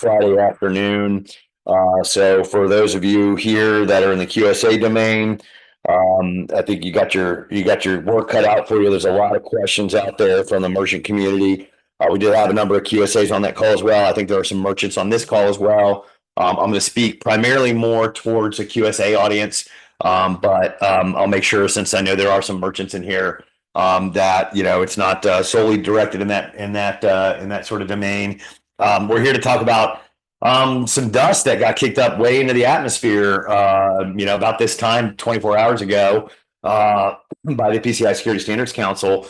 Friday afternoon. So for those of you here that are in the QSA domain, I think you got your work cut out for you. There's a lot of questions out there from the merchant community. We did have a number of QSAs on that call as well. I think there are some merchants on this call as well. I'm going to speak primarily more towards the QSA audience, but I'll make sure, since I know there are some merchants in here, that it's not solely directed in that sort of domain. We're here to talk about some dust that got kicked up way into the atmosphere, about this time 24 hours ago, by the PCI Security Standards Council.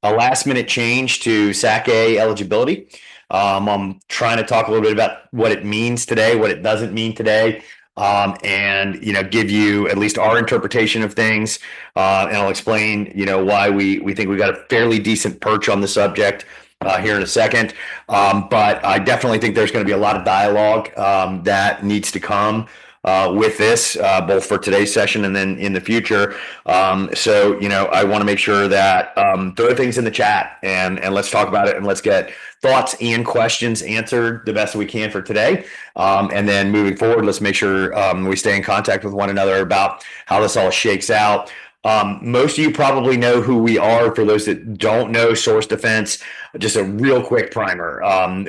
A last minute change to SAQ-A eligibility. I'm trying to talk a little bit about what it means today, what it doesn't mean today, and give you at least our interpretation of things, and I'll explain why we think we got a fairly decent perch on the subject here in a second. But I definitely think there's going to be a lot of dialogue that needs to come with this, both for today's session and then in the future. So I want to make sure that throw things in the chat and let's talk about it, and let's get thoughts and questions answered the best we can for today. And then moving forward, let's make sure we stay in contact with one another about how this all shakes out. Most of you probably know who we are. For those that don't know, Source Defense, just a real quick primer.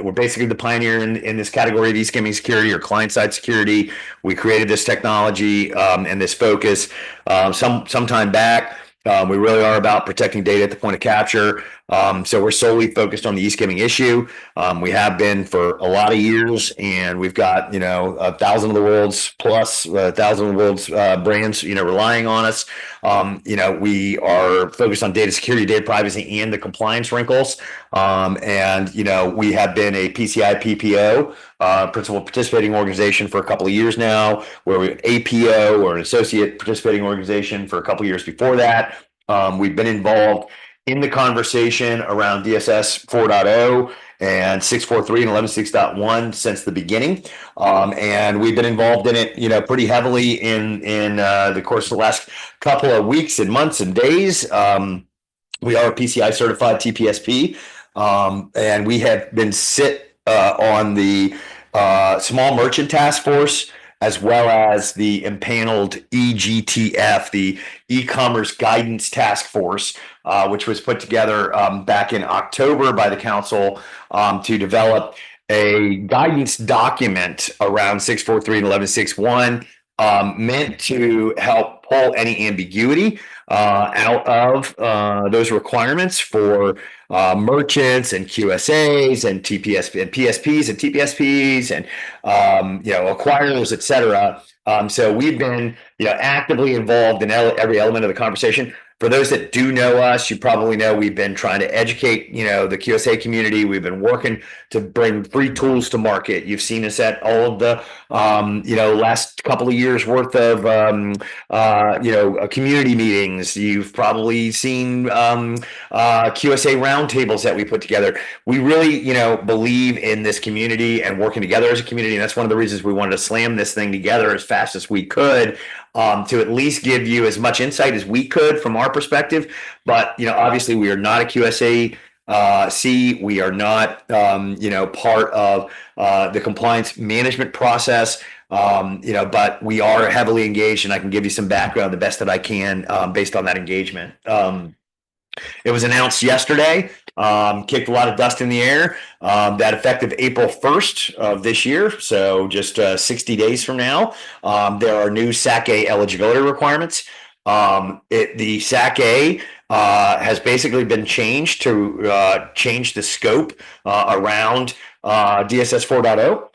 We're basically the pioneer in this category of e-skimming security or client-side security. We created this technology and this focus some time back. We really are about protecting data at the point of capture. So we're solely focused on the e-skimming issue. We have been for a lot of years, and we've got 1,000 of the world's brands relying on us. We are focused on data security, data privacy, and the compliance wrinkles. And we have been a PCI PPO, principal participating organization, for a couple of years now. Where we're APO, or an associate participating organization, for a couple of years before that. We've been involved in the conversation around DSS 4.0 and 643 and 11.6.1 since the beginning. And we've been involved in it, pretty heavily in the course of the last couple of weeks and months and days. We are a PCI certified TPSP, and we have been on the small merchant task force, as well as the impaneled EGTF, the e-commerce guidance task force, which was put together back in October by the council to develop a guidance document around 643 and 11.6.1, meant to help pull any ambiguity out of those requirements for merchants and QSAs and TPS and PSPs and TPSPs and acquirers, et cetera. So we've been actively involved in every element of the conversation. For those that do know us, you probably know we've been trying to educate, the QSA community. We've been working to bring free tools to market. You've seen us at all of the, last couple of years worth of, community meetings. You've probably seen QSA roundtables that we put together. We really, believe in this community and working together as a community. And that's one of the reasons we wanted to slam this thing together as fast as we could, to at least give you as much insight as we could from our perspective. But obviously we are not a QSA. We are not part of the compliance management process. But we are heavily engaged, and I can give you some background the best that I can based on that engagement. It was announced yesterday, kicked a lot of dust in the air, that effective April 1st of this year, so just 60 days from now, there are new SAQ-A eligibility requirements. The SAQ-A has basically been changed to change the scope around DSS 4.0,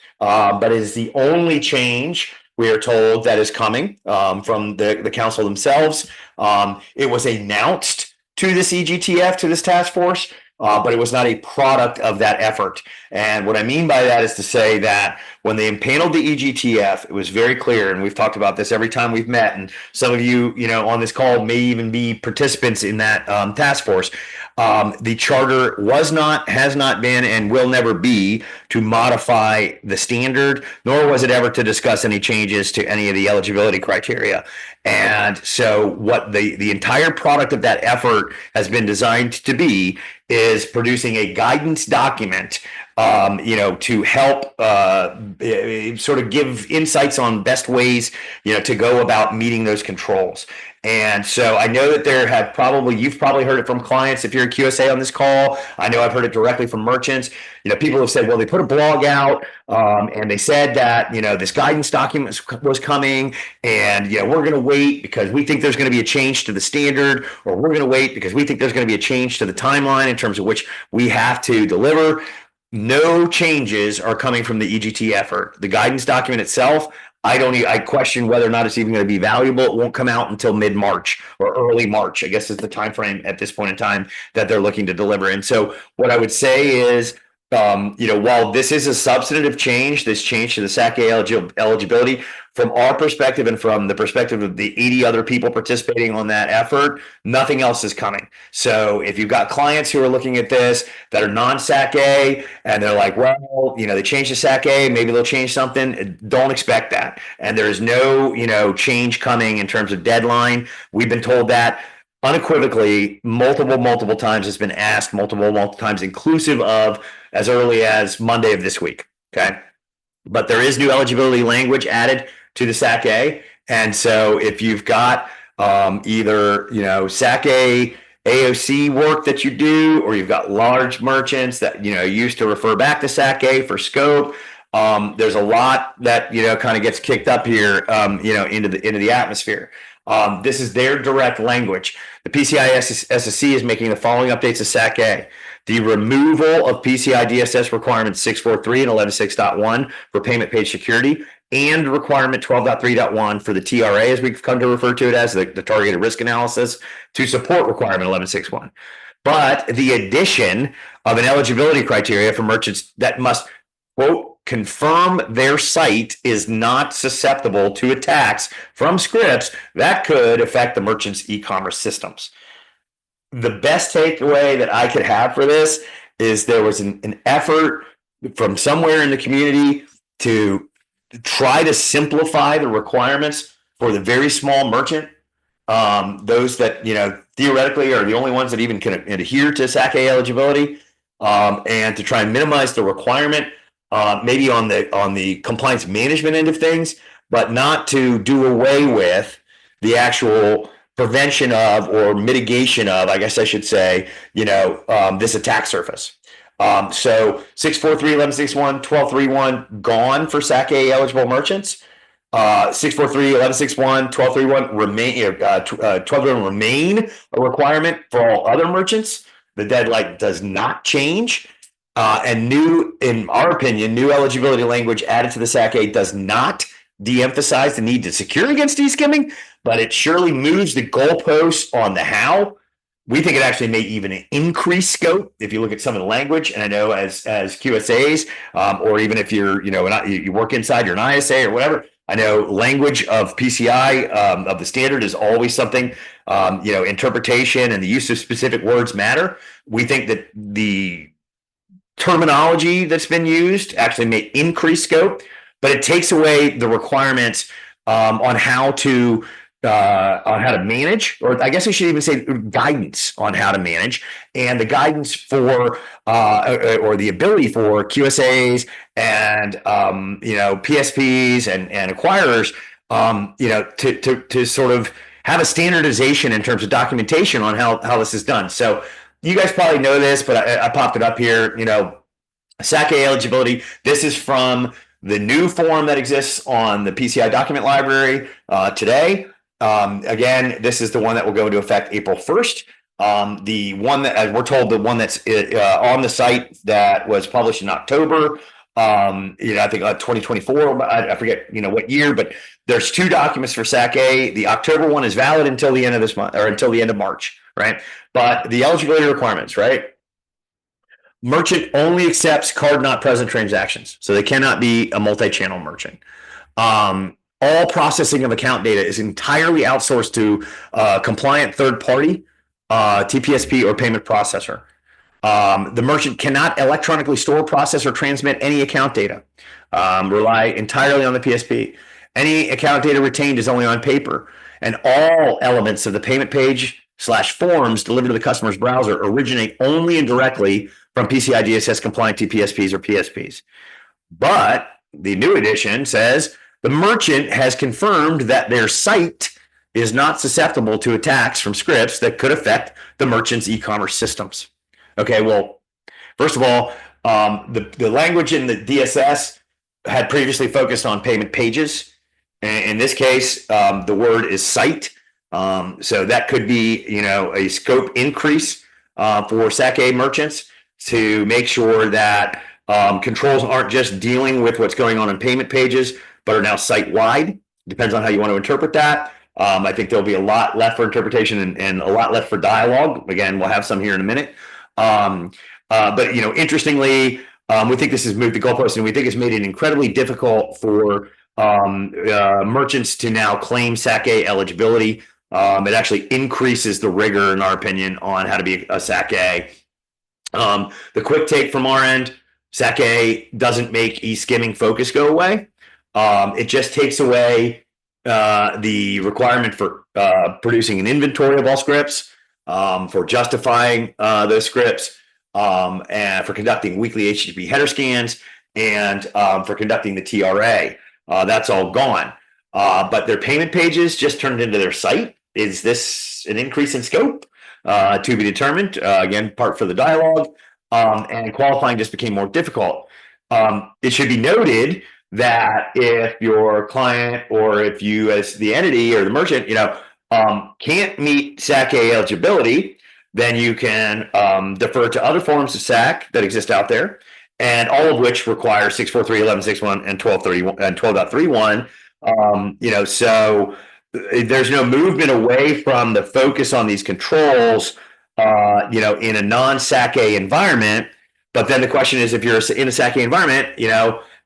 but is the only change, we are told, that is coming from the council themselves. It was announced to this EGTF, to this task force, but it was not a product of that effort. And what I mean by that is to say that when they impaneled the EGTF, it was very clear, and we've talked about this every time we've met, and some of you, on this call may even be participants in that task force. The charter was not, has not been, and will never be to modify the standard, nor was it ever to discuss any changes to any of the eligibility criteria. And so what the entire product of that effort has been designed to be is producing a guidance document to help sort of give insights on best ways, to go about meeting those controls. And so I know that you've probably heard it from clients if you're a QSA on this call. I know I've heard it directly from merchants. People have said, well, they put a blog out and they said that, this guidance document was coming and, we're going to wait because we think there's going to be a change to the standard, or we're going to wait because we think there's going to be a change to the timeline in terms of which we have to deliver. No changes are coming from the EGT effort. The guidance document itself, I question whether or not it's even going to be valuable. It won't come out until mid-March or early March, I guess is the time frame at this point in time that they're looking to deliver. And so what I would say is, while this is a substantive change, this change to the SAQ-A eligibility, from our perspective and from the perspective of the 80 other people participating on that effort, nothing else is coming. So if you've got clients who are looking at this that are non-SAQ-A and they're like, well, they changed the SAQ-A, maybe they'll change something, don't expect that. And there's no, change coming in terms of deadline. We've been told that unequivocally multiple times. Has been asked multiple times, inclusive of as early as Monday of this week. Okay. But there is new eligibility language added to the SAQ-A. And so if you've got either, SAQ-A AOC work that you do, or you've got large merchants that, used to refer back to SAQ-A for scope, there's a lot that, kind of gets kicked up here, into the atmosphere. This is their direct language. The PCI SSC is making the following updates to SAQ-A. The removal of PCI DSS requirements 643 and 11.6.1 for payment page security, and requirement 12.3.1 for the TRA, as we've come to refer to it as, the targeted risk analysis, to support requirement 11.6.1. But the addition of an eligibility criteria for merchants that must, quote, confirm their site is not susceptible to attacks from scripts that could affect the merchant's e-commerce systems. The best takeaway that I could have for this is there was an effort from somewhere in the community to try to simplify the requirements for the very small merchant, those that, theoretically are the only ones that even can adhere to SAQ-A eligibility, and to try and minimize the requirement, maybe on the compliance management end of things, but not to do away with the actual prevention of or mitigation of, I guess I should say, this attack surface. So 643, 11.6.1, 12.3.1 gone for SAQ-A eligible merchants. 643, 11.6.1, 12.3.1 remain a requirement for all other merchants. The deadline does not change. And in our opinion, new eligibility language added to the SAQ-A does not de-emphasize the need to secure against de-skimming, but it surely moves the goalposts on the how. We think it actually may even increase scope if you look at some of the language. And I know as QSAs, or even if you're, you work inside, you're an ISA or whatever, I know language of PCI, of the standard, is always something, interpretation and the use of specific words matter. We think that the terminology that's been used actually may increase scope, but it takes away the requirements on how to manage, or I guess I should even say guidance on how to manage, and the guidance for or the ability for QSAs and PSPs and acquirers to sort of have a standardization in terms of documentation on how this is done. So you guys probably know this, but I popped it up here. SAQ-A eligibility. This is from the new form that exists on the PCI document library today. Again, this is the one that will go into effect April 1st. The one that, as we're told, the one that's on the site that was published in October, I think 2024, I forget, what year, but there's two documents for SAQ-A. The October one is valid until the end of this month, or until the end of March, right? But the eligibility requirements, right? Merchant only accepts card not present transactions, so they cannot be a multi-channel merchant. All processing of account data is entirely outsourced to a compliant third party, TPSP, or payment processor. The merchant cannot electronically store, process, or transmit any account data. Rely entirely on the PSP. Any account data retained is only on paper, and all elements of the payment page / forms delivered to the customer's browser originate only and directly from PCI DSS compliant TPSPs or PSPs. But the new edition says the merchant has confirmed that their site is not susceptible to attacks from scripts that could affect the merchant's e-commerce systems. Okay, well, first of all, the language in the DSS had previously focused on payment pages. In this case, the word is site. So that could be, a scope increase for SAQ-A merchants to make sure that controls aren't just dealing with what's going on payment pages, but are now site-wide. Depends on how you want to interpret that. I think there'll be a lot left for interpretation and a lot left for dialogue. Again, we'll have some here in a minute. But interestingly, we think this has moved the goalpost, and we think it's made it incredibly difficult for merchants to now claim SAQ-A eligibility. It actually increases the rigor, in our opinion, on how to be a SAQ-A. The quick take from our end, SAQ-A doesn't make e-skimming focus go away. It just takes away the requirement for producing an inventory of all scripts, for justifying those scripts, and for conducting weekly HTTP header scans, and for conducting the TRA. That's all gone. But their payment pages just turned into their site. Is this an increase in scope? To be determined. Again, part for the dialogue. And qualifying just became more difficult. It should be noted that if your client, or if you as the entity or the merchant, can't meet SAQ-A eligibility, then you can defer to other forms of SAQ that exist out there, and all of which require 643, 1161, and 1231 and 12.31. So there's no movement away from the focus on these controls, in a non-SAQ-A environment. But then the question is, if you're in a SAQ-A environment,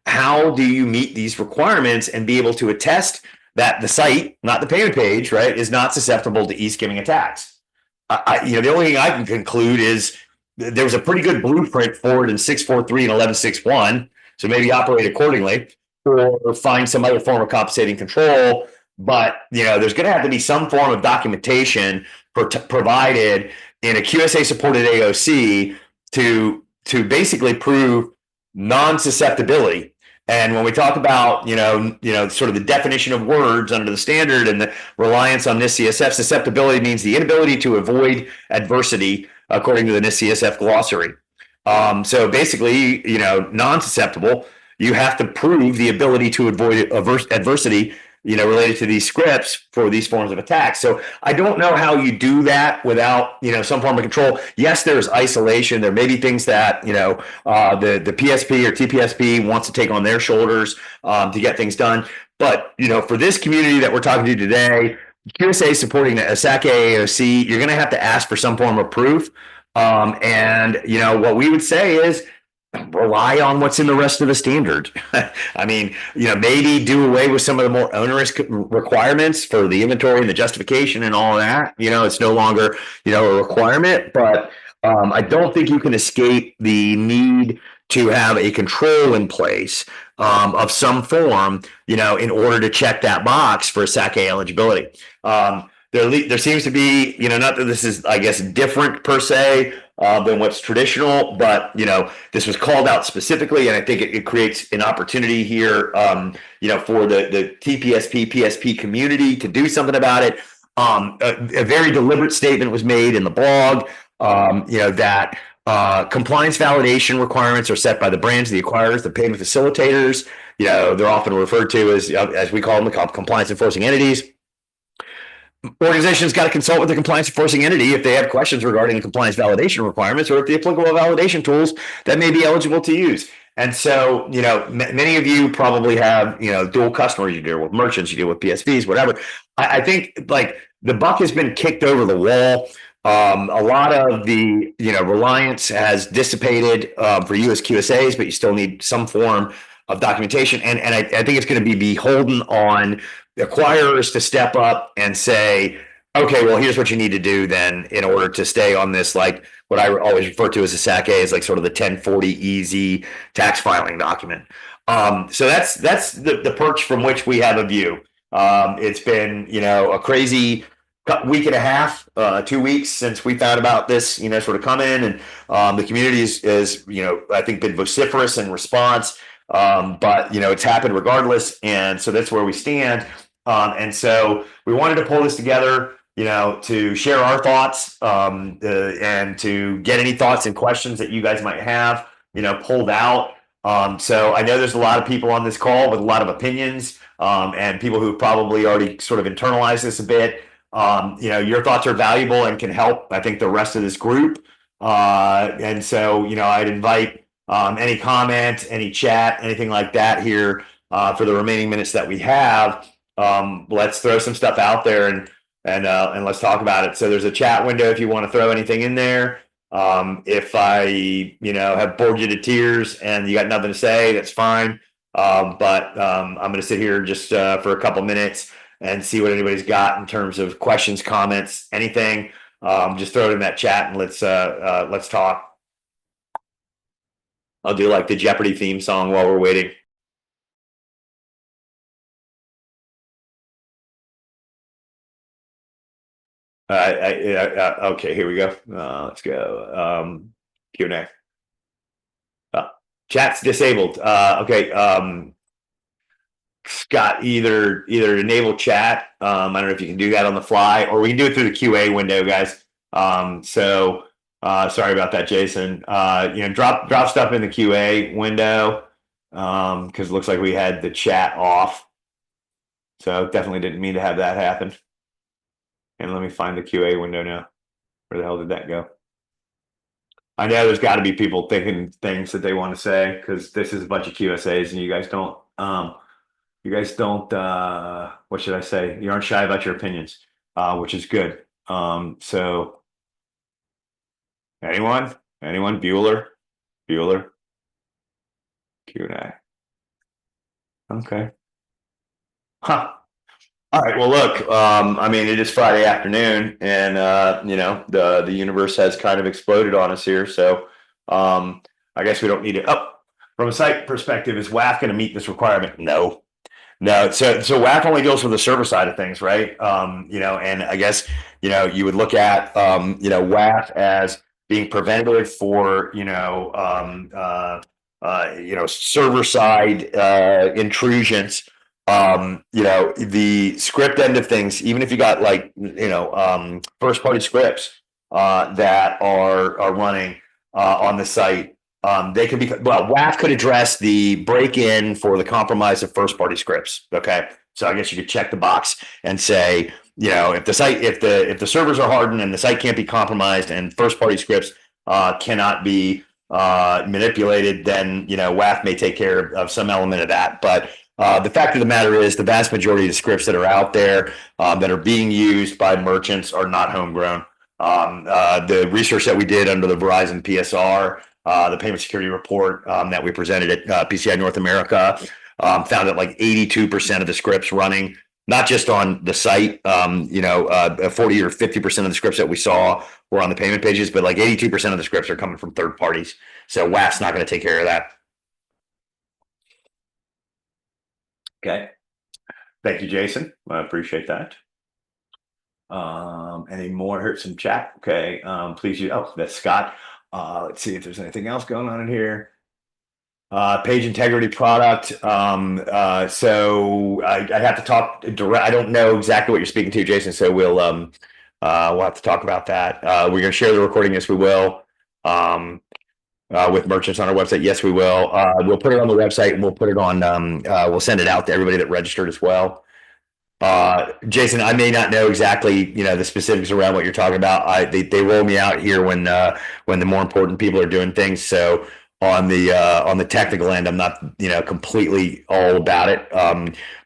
how do you meet these requirements and be able to attest that the site, not the payment page, right, is not susceptible to e-skimming attacks? The only thing I can conclude is there was a pretty good blueprint for it in 643 and 1161. So maybe operate accordingly, or find some other form of compensating control. But there's going to have to be some form of documentation provided in a QSA supported AOC to basically prove non-susceptibility. And when we talk about sort of the definition of words under the standard and the reliance on NIST CSF, susceptibility means the inability to avoid adversity according to the NIST CSF glossary. So basically, non-susceptible, you have to prove the ability to avoid adversity related to these scripts for these forms of attacks. So I don't know how you do that without, some form of control. Yes, there's isolation. There may be things that, the PSP or TPSP wants to take on their shoulders to get things done. But, for this community that we're talking to today, QSA supporting a SAQ-A AOC, you're going to have to ask for some form of proof. And what we would say is, rely on what's in the rest of the standard. I mean, maybe do away with some of the more onerous requirements for the inventory and the justification and all of that. It's no longer, a requirement, but I don't think you can escape the need to have a control in place of some form, in order to check that box for SAQ-A eligibility. There seems to be, not that this is, I guess, different per se than what's traditional, but this was called out specifically, and I think it creates an opportunity here, for the TPSP PSP community to do something about it. A very deliberate statement was made in the blog, that compliance validation requirements are set by the brands, the acquirers, the payment facilitators. They're often referred to as we call them, compliance enforcing entities. Organizations got to consult with the compliance enforcing entity if they have questions regarding the compliance validation requirements, or if the applicable validation tools that may be eligible to use. And so, many of you probably have, dual customers. You deal with merchants, you deal with PSPs, whatever. I think the buck has been kicked over the wall. A lot of the, reliance has dissipated for you as QSAs, but you still need some form of documentation. And I think it's going to be beholden on acquirers to step up and say, okay, well, here's what you need to do then in order to stay on this, like what I always refer to as a SAQ-A, is like sort of the 1040 easy tax filing document. So that's the perch from which we have a view. It's been, a crazy week and a half, 2 weeks since we found about this, sort of coming in, and the community is, I think been vociferous in response. But it's happened regardless, and so that's where we stand. And so we wanted to pull this together, to share our thoughts, and to get any thoughts and questions that you guys might have, pulled out. So I know there's a lot of people on this call with a lot of opinions, and people who probably already sort of internalized this a bit. Your thoughts are valuable and can help, I think, the rest of this group. And so, I'd invite any comment, any chat, anything like that here for the remaining minutes that we have. Let's throw some stuff out there and let's talk about it. So there's a chat window if you want to throw anything in there. If I, have bored you to tears and you got nothing to say, that's fine. But I'm going to sit here just for a couple minutes and see what anybody's got in terms of questions, comments, anything. Just throw it in that chat and let's talk. I'll do like the Jeopardy theme song while we're waiting. Okay, here we go. Let's go. Q&A. Chat's disabled. Okay. Scott, either enable chat. I don't know if you can do that on the fly, or we can do it through the QA window, guys. So sorry about that, Jason. Drop stuff in the QA window, because it looks like we had the chat off. So definitely didn't mean to have that happen. And let me find the QA window now. Where the hell did that go? I know there's got to be people thinking things that they want to say, because this is a bunch of QSAs and you guys don't, what should I say? You aren't shy about your opinions, which is good. So anyone, Bueller, Q&A. Okay. Huh. All right. Well, look, it is Friday afternoon, and the universe has kind of exploded on us here. So I guess we don't need it. From a site perspective, is WAF going to meet this requirement? No. So WAF only deals with the server side of things, right? And I guess you would look at WAF as being preventative for server side intrusions. The script end of things, even if you got first party scripts that are running on the site, they can be, WAF could address the break-in for the compromise of first party scripts. Okay. So I guess you could check the box and say, if the servers are hardened and the site can't be compromised and first party scripts cannot be manipulated, then WAF may take care of some element of that. But the fact of the matter is, the vast majority of the scripts that are out there that are being used by merchants are not homegrown. The research that we did under the Verizon PSR, the payment security report that we presented at PCI North America, found that like 82% of the scripts running, not just on the site, 40 or 50% of the scripts that we saw were on the payment pages, but like 82% of the scripts are coming from third parties. So WAF's not going to take care of that. Okay. Thank you, Jason. I appreciate that. Any more? Heard some chat. Okay. Please use, that's Scott. Let's see if there's anything else going on in here. Page integrity product. So I have to talk direct. I don't know exactly what you're speaking to, Jason. So we'll have to talk about that. We're going to share the recording. Yes, we will. With merchants on our website. Yes, we will. We'll put it on the website and we'll put it on, we'll send it out to everybody that registered as well. Jason, I may not know exactly, the specifics around what you're talking about. They roll me out here when the more important people are doing things. So on the technical end, I'm not, completely all about it.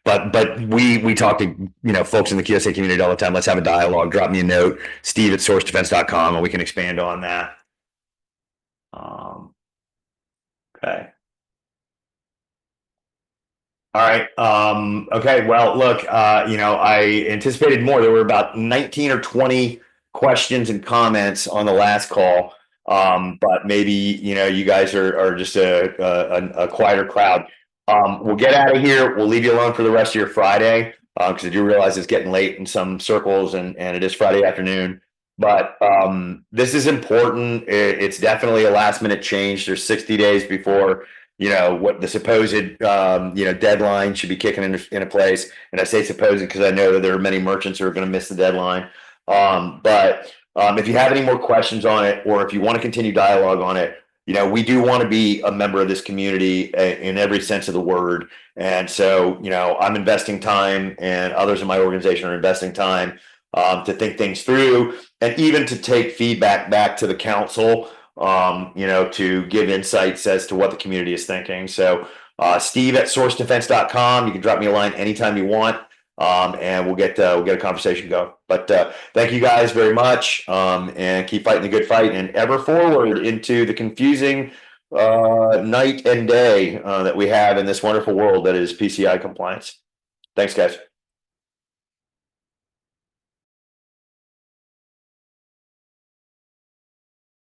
But we talk to, folks in the QSA community all the time. Let's have a dialogue. Drop me a note, steve@sourcedefense.com, and we can expand on that. Okay. All right. Okay. Well, look, I anticipated more. There were about 19 or 20 questions and comments on the last call. But maybe, you guys are just a quieter crowd. We'll get out of here. We'll leave you alone for the rest of your Friday. because I do realize it's getting late in some circles and it is Friday afternoon. But this is important. It's definitely a last minute change. There's 60 days before, what the supposed, deadline should be kicking into place. And I say supposed because I know that there are many merchants who are going to miss the deadline. But if you have any more questions on it, or if you want to continue dialogue on it, we do want to be a member of this community in every sense of the word. And so, I'm investing time, and others in my organization are investing time to think things through, and even to take feedback back to the council, to give insights as to what the community is thinking. So Steve at sourcedefense.com, you can drop me a line anytime you want, and we'll get a conversation going. But thank you guys very much, and keep fighting the good fight, and ever forward into the confusing night and day that we have in this wonderful world that is PCI compliance. Thanks, guys.